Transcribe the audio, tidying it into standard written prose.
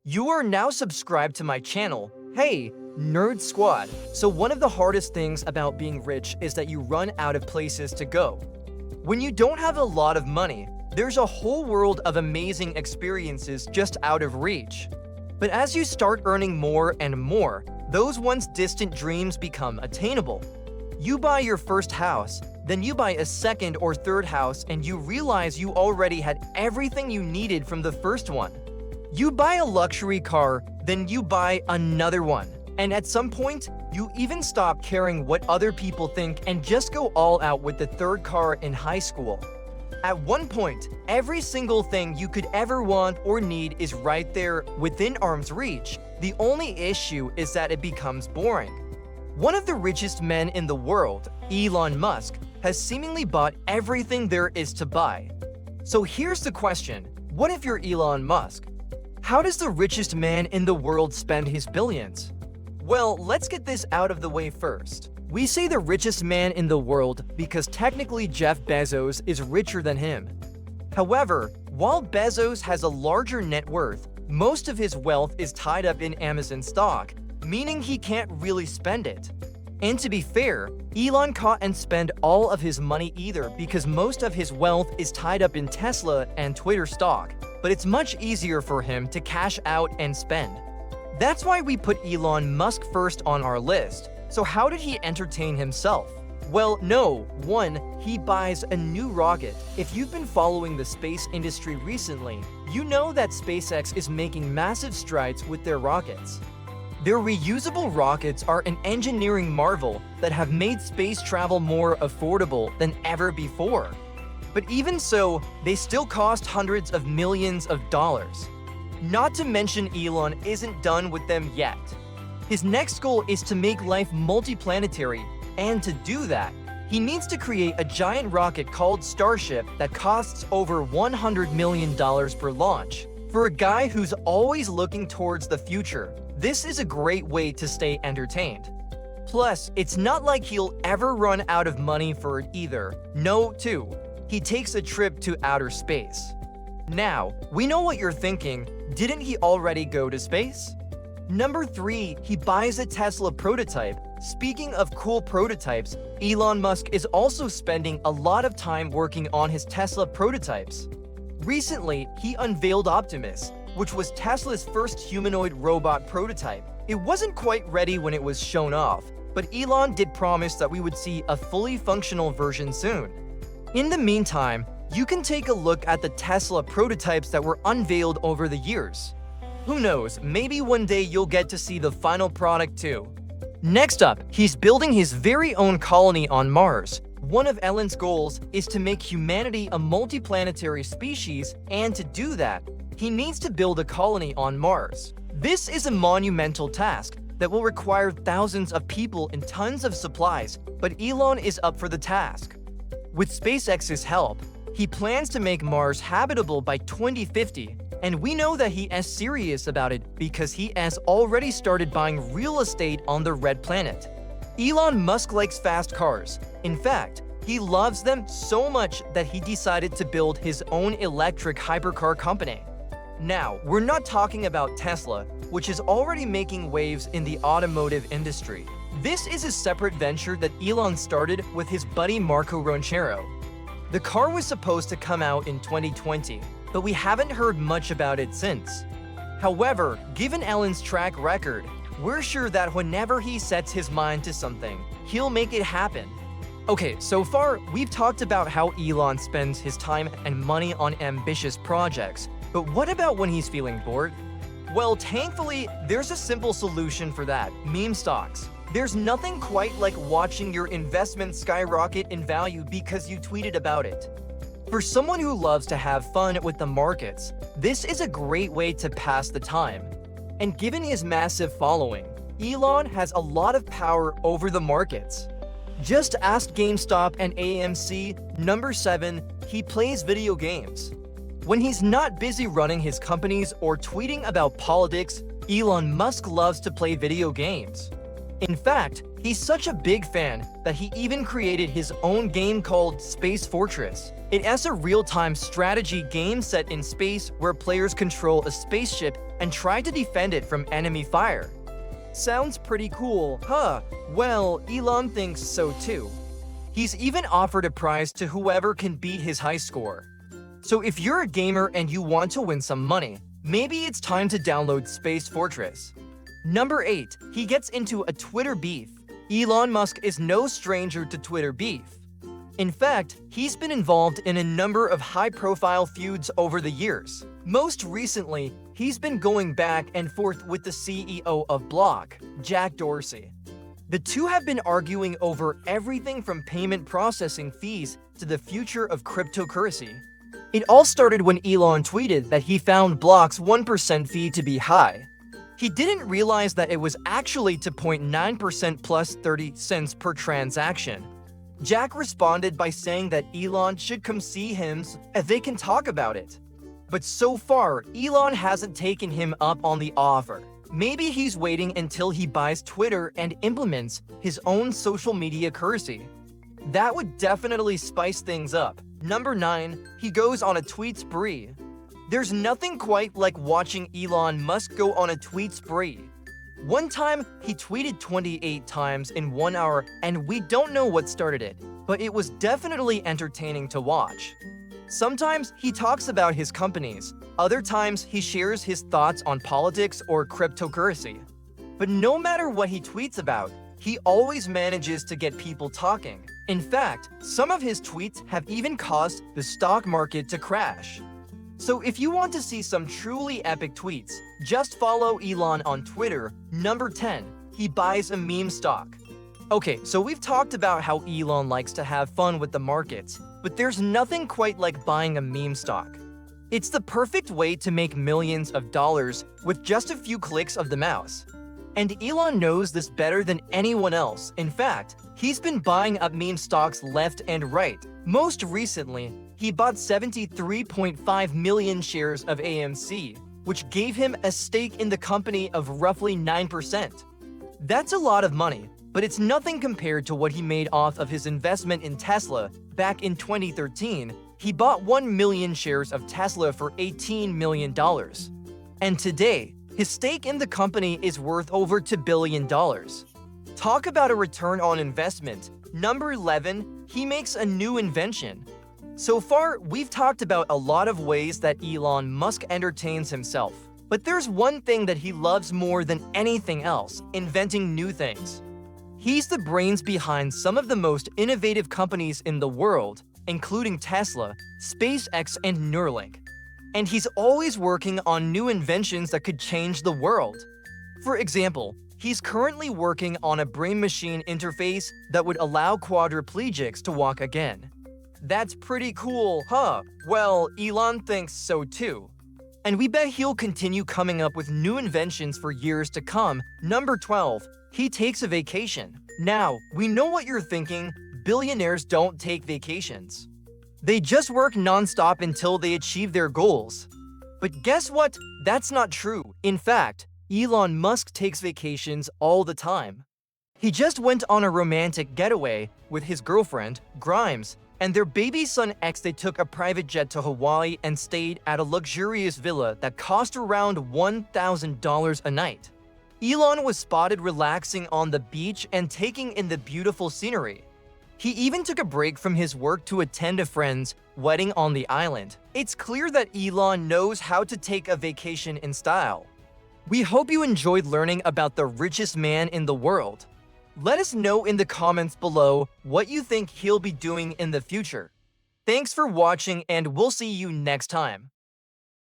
You are now subscribed to my channel. Hey, Nerd Squad. So one of the hardest things about being rich is that you run out of places to go. When you don't have a lot of money, there's a whole world of amazing experiences just out of reach. But as you start earning more and more, those once distant dreams become attainable. You buy your first house, then you buy a second or third house, and you realize you already had everything you needed from the first one. You buy a luxury car, then you buy another one. And at some point, you even stop caring what other people think and just go all out with the third car in high school. At one point, every single thing you could ever want or need is right there within arm's reach. The only issue is that it becomes boring. One of the richest men in the world, Elon Musk, has seemingly bought everything there is to buy. So here's the question: what if you're Elon Musk? How does the richest man in the world spend his billions? Well, let's get this out of the way first. We say the richest man in the world because technically Jeff Bezos is richer than him. However, while Bezos has a larger net worth, most of his wealth is tied up in Amazon stock, meaning he can't really spend it. And to be fair, Elon can't spend all of his money either because most of his wealth is tied up in Tesla and Twitter stock, but it's much easier for him to cash out and spend. That's why we put Elon Musk first on our list. So how did he entertain himself? Well, no. 1. He buys a new rocket. If you've been following the space industry recently, you know that SpaceX is making massive strides with their rockets. Their reusable rockets are an engineering marvel that have made space travel more affordable than ever before. But even so, they still cost hundreds of millions of dollars. Not to mention Elon isn't done with them yet. His next goal is to make life multiplanetary, and to do that, he needs to create a giant rocket called Starship that costs over $100 million per launch. For a guy who's always looking towards the future, this is a great way to stay entertained. Plus, it's not like he'll ever run out of money for it either. No, 2. He takes a trip to outer space. Now, we know what you're thinking. Didn't he already go to space? Number 3, he buys a Tesla prototype. Speaking of cool prototypes, Elon Musk is also spending a lot of time working on his Tesla prototypes. Recently, he unveiled Optimus, which was Tesla's first humanoid robot prototype. It wasn't quite ready when it was shown off, but Elon did promise that we would see a fully functional version soon. In the meantime, you can take a look at the Tesla prototypes that were unveiled over the years. Who knows, maybe one day you'll get to see the final product too. Next up, he's building his very own colony on Mars. One of Elon's goals is to make humanity a multiplanetary species, and to do that, he needs to build a colony on Mars. This is a monumental task that will require thousands of people and tons of supplies, but Elon is up for the task. With SpaceX's help, he plans to make Mars habitable by 2050, and we know that he is serious about it because he has already started buying real estate on the red planet. Elon Musk likes fast cars. In fact, he loves them so much that he decided to build his own electric hypercar company. Now, we're not talking about Tesla, which is already making waves in the automotive industry. This is a separate venture that Elon started with his buddy Marco Ronchero. The car was supposed to come out in 2020, but we haven't heard much about it since. However, given Elon's track record, we're sure that whenever he sets his mind to something, he'll make it happen. Okay, so far, we've talked about how Elon spends his time and money on ambitious projects, but what about when he's feeling bored? Well, thankfully, there's a simple solution for that: meme stocks. There's nothing quite like watching your investment skyrocket in value because you tweeted about it. For someone who loves to have fun with the markets, this is a great way to pass the time. And given his massive following, Elon has a lot of power over the markets. Just ask GameStop and AMC. Number 7, he plays video games. When he's not busy running his companies or tweeting about politics, Elon Musk loves to play video games. In fact, He's such a big fan that he even created his own game called Space Fortress. It is a real-time strategy game set in space where players control a spaceship and try to defend it from enemy fire. Sounds pretty cool, huh? Well, Elon thinks so too. He's even offered a prize to whoever can beat his high score. So if you're a gamer and you want to win some money, maybe it's time to download Space Fortress. Number 8. He gets into a Twitter beef. Elon Musk is no stranger to Twitter beef. In fact, he's been involved in a number of high-profile feuds over the years. Most recently, he's been going back and forth with the CEO of Block, Jack Dorsey. The two have been arguing over everything from payment processing fees to the future of cryptocurrency. It all started when Elon tweeted that he found Block's 1% fee to be high. He didn't realize that it was actually 2.9% plus 30 cents per transaction. Jack responded by saying that Elon should come see him if they can talk about it. But so far, Elon hasn't taken him up on the offer. Maybe he's waiting until he buys Twitter and implements his own social media currency. That would definitely spice things up. Number 9. He goes on a tweet spree. There's nothing quite like watching Elon Musk go on a tweet spree. One time, he tweeted 28 times in 1 hour, and we don't know what started it, but it was definitely entertaining to watch. Sometimes he talks about his companies, other times he shares his thoughts on politics or cryptocurrency. But no matter what he tweets about, he always manages to get people talking. In fact, some of his tweets have even caused the stock market to crash. So if you want to see some truly epic tweets, just follow Elon on Twitter. Number 10. He buys a meme stock. Okay, so we've talked about how Elon likes to have fun with the markets, but there's nothing quite like buying a meme stock. It's the perfect way to make millions of dollars with just a few clicks of the mouse. And Elon knows this better than anyone else. In fact, he's been buying up meme stocks left and right. Most recently, he bought 73.5 million shares of AMC, which gave him a stake in the company of roughly 9%. That's a lot of money, but it's nothing compared to what he made off of his investment in Tesla back in 2013. He bought 1 million shares of Tesla for $18 million. And today, his stake in the company is worth over $2 billion. Talk about a return on investment. Number 11, he makes a new invention. So far, we've talked about a lot of ways that Elon Musk entertains himself. But there's one thing that he loves more than anything else: inventing new things. He's the brains behind some of the most innovative companies in the world, including Tesla, SpaceX, and Neuralink. And he's always working on new inventions that could change the world. For example, he's currently working on a brain-machine interface that would allow quadriplegics to walk again. That's pretty cool, huh? Well, Elon thinks so too. And we bet he'll continue coming up with new inventions for years to come. Number 12. He takes a vacation. Now, we know what you're thinking. Billionaires don't take vacations. They just work non-stop until they achieve their goals. But guess what? That's not true. In fact, Elon Musk takes vacations all the time. He just went on a romantic getaway with his girlfriend, Grimes, and their baby son X. They took a private jet to Hawaii and stayed at a luxurious villa that cost around $1,000 a night. Elon was spotted relaxing on the beach and taking in the beautiful scenery. He even took a break from his work to attend a friend's wedding on the island. It's clear that Elon knows how to take a vacation in style. We hope you enjoyed learning about the richest man in the world. Let us know in the comments below what you think he'll be doing in the future. Thanks for watching, and we'll see you next time.